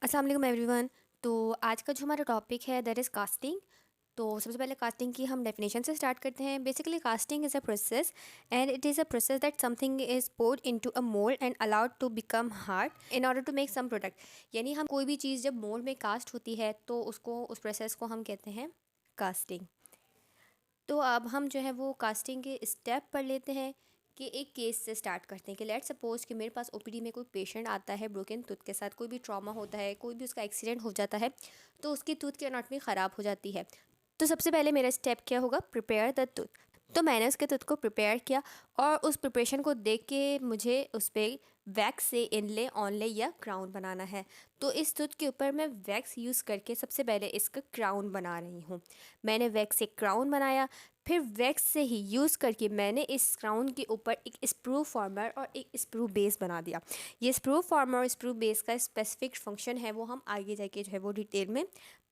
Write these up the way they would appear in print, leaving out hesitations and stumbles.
अस्सलाम वालेकुम एवरीवन। तो आज का जो हमारा टॉपिक है दैट इज़ कास्टिंग। तो सबसे पहले कास्टिंग की हम डेफिनेशन से स्टार्ट करते हैं। Basically casting is a process and it is a process that something is poured into a mould and allowed to become hard in order to make some product. यानी हम कोई भी चीज़ जब मोल्ड में cast होती है तो उसको उस प्रोसेस को हम कहते हैं कास्टिंग। तो अब हम जो है वो कास्टिंग के स्टेप पढ़ लेते हैं कि एक केस से स्टार्ट करते हैं कि लेट्स सपोज कि मेरे पास ओपीडी में कोई पेशेंट आता है ब्रोकन टूथ के साथ, कोई भी ट्रॉमा होता है, कोई भी उसका एक्सीडेंट हो जाता है तो उसकी टूथ की एनाटॉमी ख़राब हो जाती है। तो सबसे पहले मेरा स्टेप क्या होगा, प्रिपेयर द टूथ। तो मैंने उसके टूथ को प्रिपेयर किया और उस प्रिपरेशन को देख के मुझे उस पर वैक्स से इनले ऑनले या क्राउन बनाना है। तो इस टूथ के ऊपर मैं वैक्स यूज़ करके सबसे पहले इसका क्राउन बना रही हूँ। मैंने वैक्स से क्राउन बनाया, फिर वैक्स से ही यूज़ करके मैंने इस क्राउन के ऊपर एक स्प्रू फॉर्मर और एक स्प्रू बेस बना दिया। ये स्प्रू फॉर्मर और स्प्रू बेस का स्पेसिफिक फंक्शन है वो हम आगे जाके जो है वो डिटेल में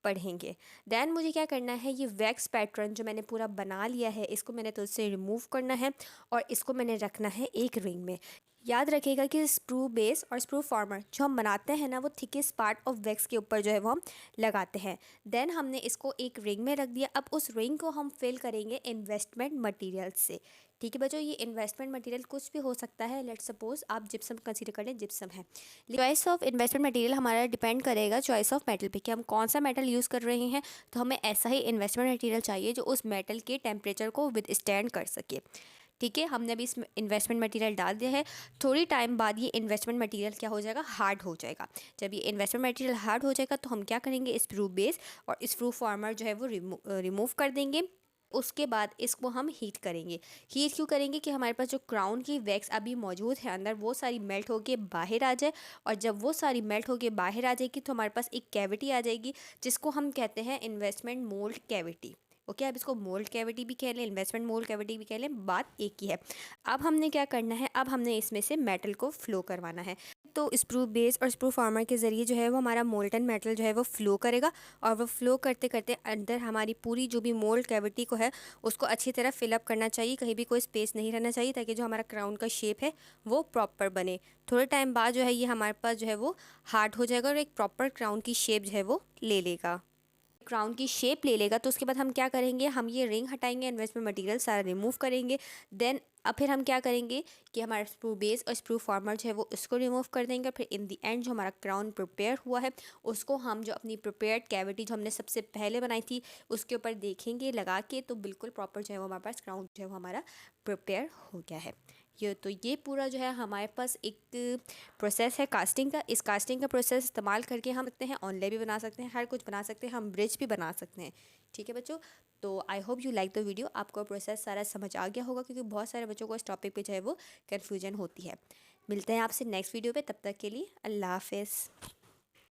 पढ़ेंगे। देन मुझे क्या करना है, ये वैक्स पैटर्न जो मैंने पूरा बना लिया है इसको मैंने तो उससे रिमूव करना है और इसको मैंने रखना है एक रिंग में। याद रखिएगा कि स्प्रू बेस और स्प्रू फॉर्मर जो हम बनाते हैं ना वो थिकेस्ट पार्ट ऑफ वैक्स के ऊपर जो है वो हम लगाते हैं। देन हमने इसको एक रिंग में रख दिया। अब उस रिंग को हम फिल करेंगे इन्वेस्टमेंट मटेरियल से। ठीक है बच्चों, ये इन्वेस्टमेंट मटेरियल कुछ भी हो सकता है। लेट्स सपोज आप जिप्सम कंसीडर कर लें, जिप्सम है। चॉइस ऑफ इन्वेस्टमेंट मटेरियल हमारा डिपेंड करेगा चॉइस ऑफ मेटल पे कि हम कौन सा मेटल यूज़ कर रहे हैं। तो हमें ऐसा ही इन्वेस्टमेंट मटेरियल चाहिए जो उस मेटल के टेम्परेचर को विदस्टैंड कर सके। ठीक है, हमने अभी इस इन्वेस्टमेंट मटेरियल डाल दिया है। थोड़ी टाइम बाद ये इन्वेस्टमेंट मटेरियल क्या हो जाएगा, हार्ड हो जाएगा। जब ये इन्वेस्टमेंट मटेरियल हार्ड हो जाएगा तो हम क्या करेंगे, स्प्रू बेस और स्प्रू फॉर्मर जो है वो रिमूव कर देंगे। उसके बाद इसको हम हीट करेंगे। हीट क्यों करेंगे कि हमारे पास जो क्राउन की वैक्स अभी मौजूद है अंदर वो सारी मेल्ट होके बाहर आ जाए। और जब वो सारी मेल्ट होके बाहर आ जाएगी तो हमारे पास एक कैविटी आ जाएगी जिसको हम कहते हैं इन्वेस्टमेंट मोल्ड कैविटी। ओके, आप इसको मोल्ड कैविटी भी कह लें, इन्वेस्टमेंट मोल्ड कैविटी भी कह लें, बात एक ही है। अब हमने क्या करना है, अब हमने इसमें से मेटल को फ्लो करवाना है। तो स्प्रू बेस और स्प्रू फॉर्मर के ज़रिए जो है वो हमारा मोल्टन मेटल जो है वो फ्लो करेगा और वो फ्लो करते करते अंदर हमारी पूरी जो भी मोल्ड कैविटी को है उसको अच्छी तरह फिलअप करना चाहिए। कहीं भी कोई स्पेस नहीं रहना चाहिए ताकि जो हमारा क्राउन का शेप है वो प्रॉपर बने। थोड़े टाइम बाद जो है ये हमारे पास जो है वो हार्ड हो जाएगा और एक प्रॉपर क्राउन की शेप जो है वो ले लेगा, क्राउन की शेप ले लेगा। तो उसके बाद हम क्या करेंगे, हम ये रिंग हटाएंगे, इन्वेस्टमेंट मटेरियल सारा रिमूव करेंगे। देन अब फिर हम क्या करेंगे कि हमारा स्प्रू बेस और स्प्रू फॉर्मर जो है वो उसको रिमूव कर देंगे। फिर इन दी एंड जो हमारा क्राउन प्रिपेयर हुआ है उसको हम जो अपनी प्रिपेयर्ड कैविटी जो हमने सबसे पहले बनाई थी उसके ऊपर देखेंगे लगा के, तो बिल्कुल प्रॉपर जो है वो हमारे पास क्राउन जो है वो हमारा प्रिपेयर हो गया है। ये पूरा जो है हमारे पास एक प्रोसेस है कास्टिंग का। इस कास्टिंग का प्रोसेस इस्तेमाल करके हम सकते हैं ऑनलाइन भी बना सकते हैं, हर कुछ बना सकते हैं, हम ब्रिज भी बना सकते हैं। ठीक है बच्चों, तो I hope you like the video. आपको प्रोसेस सारा समझ आ गया होगा क्योंकि बहुत सारे बच्चों को इस टॉपिक पे जो है वो कन्फ्यूजन होती है। मिलते हैं आपसे नेक्स्ट वीडियो पे, तब तक के लिए अल्लाह हाफिज़।